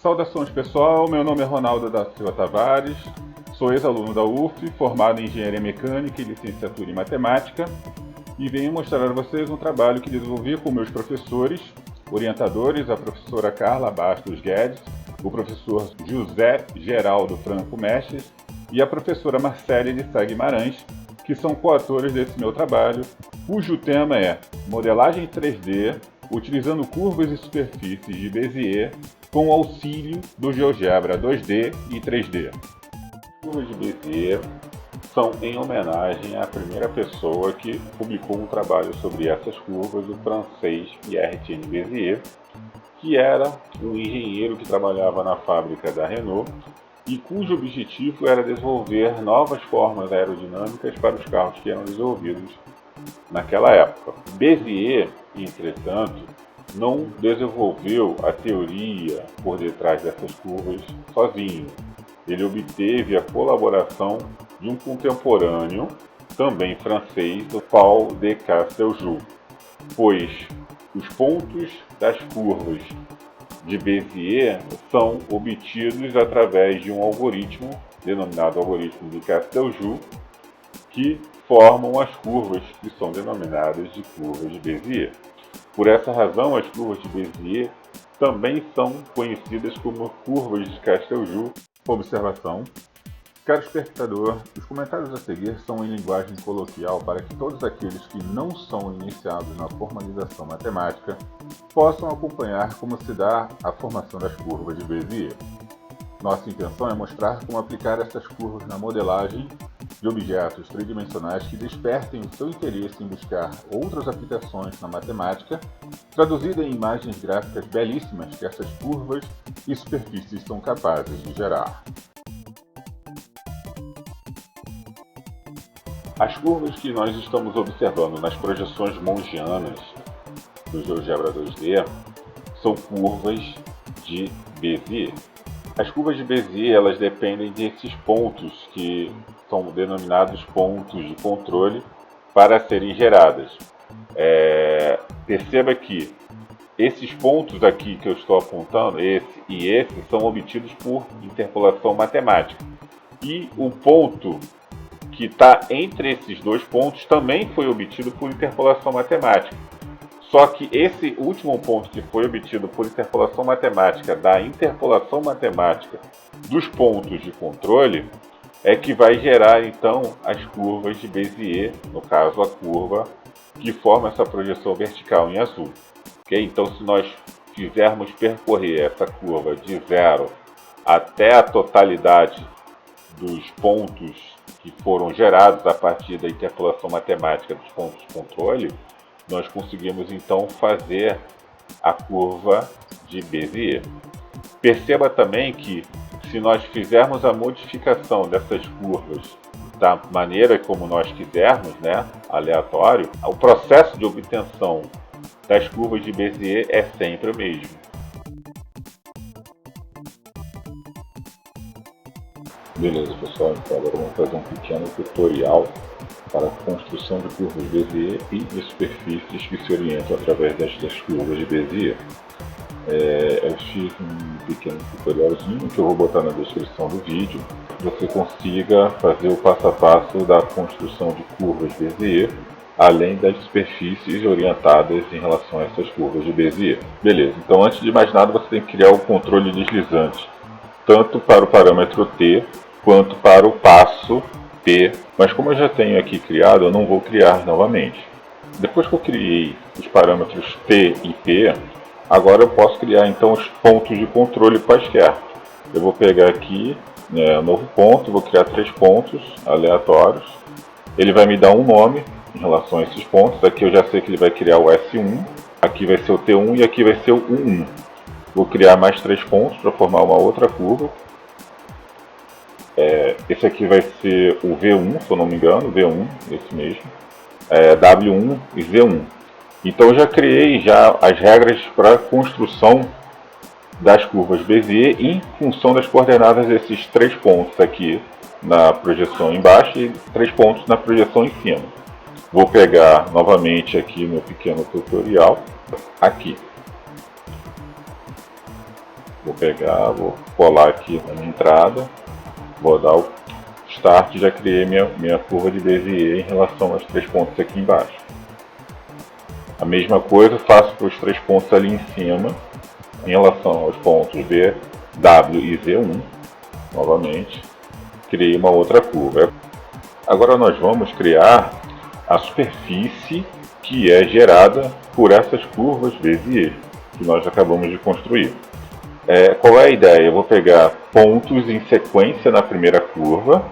Saudações pessoal, meu nome é Ronaldo da Silva Tavares, sou ex-aluno da UF, formado em Engenharia Mecânica e Licenciatura em Matemática, e venho mostrar a vocês um trabalho que desenvolvi com meus professores, orientadores, a professora Carla Bastos Guedes, o professor José Geraldo Franco Mestres e a professora Marcélia de Sá Guimarães, que são coautores desse meu trabalho, cujo tema é modelagem 3D utilizando curvas e superfícies de Bézier com auxílio do GeoGebra 2D e 3D. As curvas de Bézier são em homenagem à primeira pessoa que publicou um trabalho sobre essas curvas, o francês Pierre-Étienne Bézier, que era um engenheiro que trabalhava na fábrica da Renault e cujo objetivo era desenvolver novas formas aerodinâmicas para os carros que eram desenvolvidos naquela época. Bézier, entretanto, não desenvolveu a teoria por detrás dessas curvas sozinho. Ele obteve a colaboração de um contemporâneo, também francês, o Paul de Casteljou, pois os pontos das curvas de Bézier são obtidos através de um algoritmo, denominado algoritmo de Casteljou, que formam as curvas que são denominadas de curvas de Bézier. Por essa razão, as curvas de Bézier também são conhecidas como curvas de Casteljou. Observação. Caro espectador, os comentários a seguir são em linguagem coloquial para que todos aqueles que não são iniciados na formalização matemática possam acompanhar como se dá a formação das curvas de Bézier. Nossa intenção é mostrar como aplicar essas curvas na modelagem de objetos tridimensionais que despertem o seu interesse em buscar outras aplicações na matemática, traduzida em imagens gráficas belíssimas que essas curvas e superfícies são capazes de gerar. As curvas que nós estamos observando nas projeções mongianas do GeoGebra 2D são curvas de Bézier. As curvas de Bézier elas dependem desses pontos que são denominados pontos de controle para serem geradas. Perceba que esses pontos aqui que eu estou apontando, esse e esse, são obtidos por interpolação matemática. E o ponto que está entre esses dois pontos também foi obtido por interpolação matemática. Só que esse último ponto que foi obtido por interpolação matemática da interpolação matemática dos pontos de controle é que vai gerar então as curvas de Bézier, no caso a curva que forma essa projeção vertical em azul. Okay? Então se nós quisermos percorrer essa curva de 0 até a totalidade dos pontos que foram gerados a partir da interpolação matemática dos pontos de controle, nós conseguimos então fazer a curva de Bézier. Perceba também que se nós fizermos a modificação dessas curvas da maneira como nós quisermos, aleatório, o processo de obtenção das curvas de Bézier é sempre o mesmo. Beleza pessoal, então agora vamos fazer um pequeno tutorial para a construção de curvas Bézier e de superfícies que se orientam através das curvas de Bézier. Eu fiz um pequeno tutorialzinho que eu vou botar na descrição do vídeo, para que você consiga fazer o passo a passo da construção de curvas Bézier, além das superfícies orientadas em relação a essas curvas de Bézier. Beleza, então antes de mais nada você tem que criar o controle deslizante, tanto para o parâmetro t, quanto para o passo P, mas como eu já tenho aqui criado, eu não vou criar novamente. Depois que eu criei os parâmetros T e P, agora eu posso criar então os pontos de controle quaisquer. Eu vou pegar aqui um novo ponto, vou criar 3 pontos aleatórios. Ele vai me dar um nome em relação a esses pontos. Aqui eu já sei que ele vai criar o S1, aqui vai ser o T1 e aqui vai ser o U1. Vou criar mais 3 pontos para formar uma outra curva. Esse aqui vai ser o V1, se eu não me engano, V1, esse mesmo, W1 e Z1. Então eu já criei as regras para a construção das curvas Bézier em função das coordenadas desses 3 pontos aqui na projeção embaixo e 3 pontos na projeção em cima. Vou pegar novamente aqui meu pequeno tutorial, aqui. Vou pegar, vou colar aqui na minha entrada, vou dar o Start e já criei minha curva de Bézier em relação aos 3 pontos aqui embaixo. A mesma coisa faço para os 3 pontos ali em cima, em relação aos pontos B, W e Z1. Novamente, criei uma outra curva. Agora nós vamos criar a superfície que é gerada por essas curvas Bézier que nós acabamos de construir. Qual é a ideia? Eu vou pegar pontos em sequência na primeira curva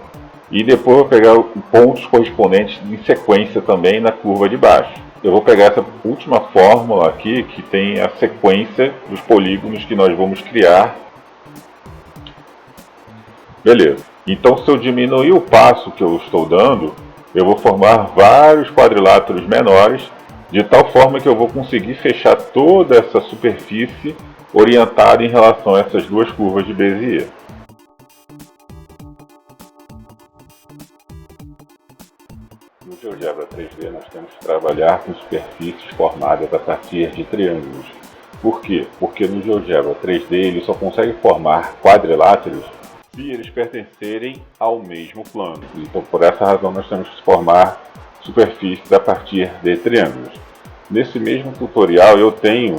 e depois vou pegar pontos correspondentes em sequência também na curva de baixo. Eu vou pegar essa última fórmula aqui que tem a sequência dos polígonos que nós vamos criar. Beleza. Então, se eu diminuir o passo que eu estou dando, eu vou formar vários quadriláteros menores, de tal forma que eu vou conseguir fechar toda essa superfície orientada em relação a essas duas curvas de Bézier. No GeoGebra 3D nós temos que trabalhar com superfícies formadas a partir de triângulos. Por quê? Porque no GeoGebra 3D ele só consegue formar quadriláteros se eles pertencerem ao mesmo plano. Então, por essa razão, nós temos que formar superfícies a partir de triângulos. Nesse mesmo tutorial, eu tenho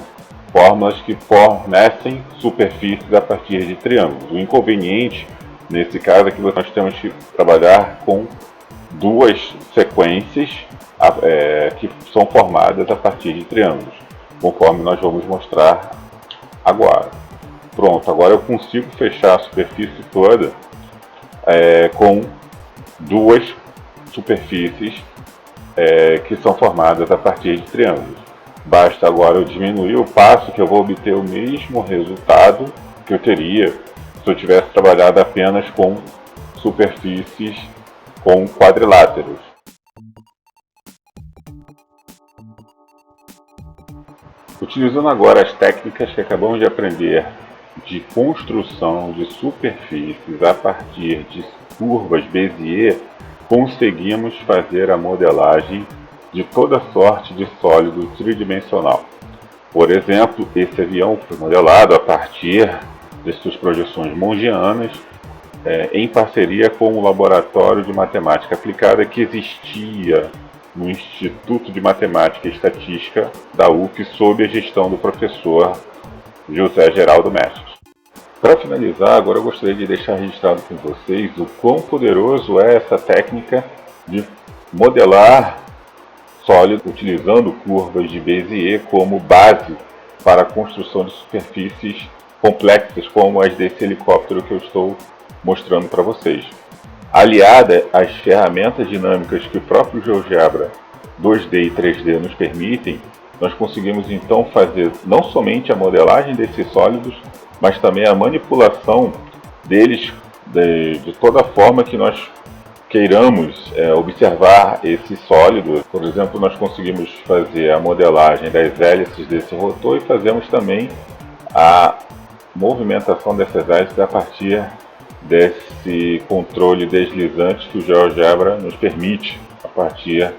fórmulas que fornecem superfícies a partir de triângulos. O inconveniente, nesse caso, é que nós temos que trabalhar com duas sequências que são formadas a partir de triângulos, conforme nós vamos mostrar agora. Pronto, agora eu consigo fechar a superfície toda com duas superfícies que são formadas a partir de triângulos. Basta agora eu diminuir o passo que eu vou obter o mesmo resultado que eu teria se eu tivesse trabalhado apenas com superfícies com quadriláteros. Utilizando agora as técnicas que acabamos de aprender de construção de superfícies a partir de curvas Bézier, conseguimos fazer a modelagem de toda sorte de sólido tridimensional. Por exemplo, esse avião foi modelado a partir de suas projeções mongianas, em parceria com o Laboratório de Matemática Aplicada que existia no Instituto de Matemática e Estatística da UF, sob a gestão do professor José Geraldo Mestres. Para finalizar, agora eu gostaria de deixar registrado com vocês o quão poderoso é essa técnica de modelar sólido utilizando curvas de Bézier como base para a construção de superfícies complexas como as desse helicóptero que eu estou mostrando para vocês. Aliada às ferramentas dinâmicas que o próprio GeoGebra 2D e 3D nos permitem, nós conseguimos então fazer não somente a modelagem desses sólidos, mas também a manipulação deles de toda forma que nós queiramos observar esse sólido. Por exemplo, nós conseguimos fazer a modelagem das hélices desse rotor e fazemos também a movimentação dessas hélices a partir desse controle deslizante que o GeoGebra nos permite a partir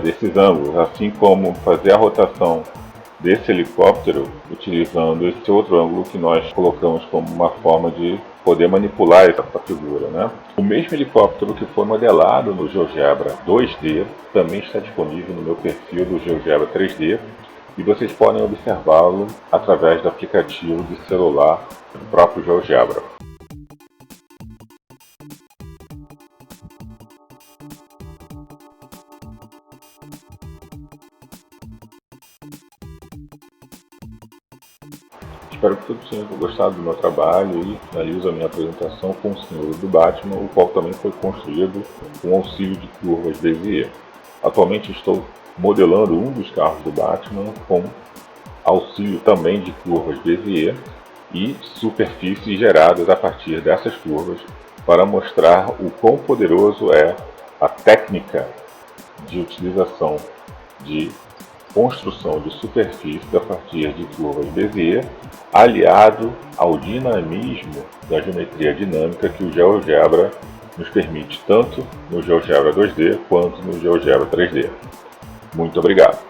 desses ângulos, assim como fazer a rotação desse helicóptero utilizando esse outro ângulo que nós colocamos como uma forma de poder manipular essa figura, né? O mesmo helicóptero que foi modelado no GeoGebra 2D também está disponível no meu perfil do GeoGebra 3D e vocês podem observá-lo através do aplicativo de celular do próprio GeoGebra. Espero que todos tenham gostado do meu trabalho e finalizo a minha apresentação com o símbolo do Batman, o qual também foi construído com auxílio de curvas Bézier. Atualmente estou modelando um dos carros do Batman com auxílio também de curvas Bézier e superfícies geradas a partir dessas curvas para mostrar o quão poderoso é a técnica de utilização de construção de superfície a partir de curvas Bézier, aliado ao dinamismo da geometria dinâmica que o GeoGebra nos permite tanto no GeoGebra 2D quanto no GeoGebra 3D. Muito obrigado!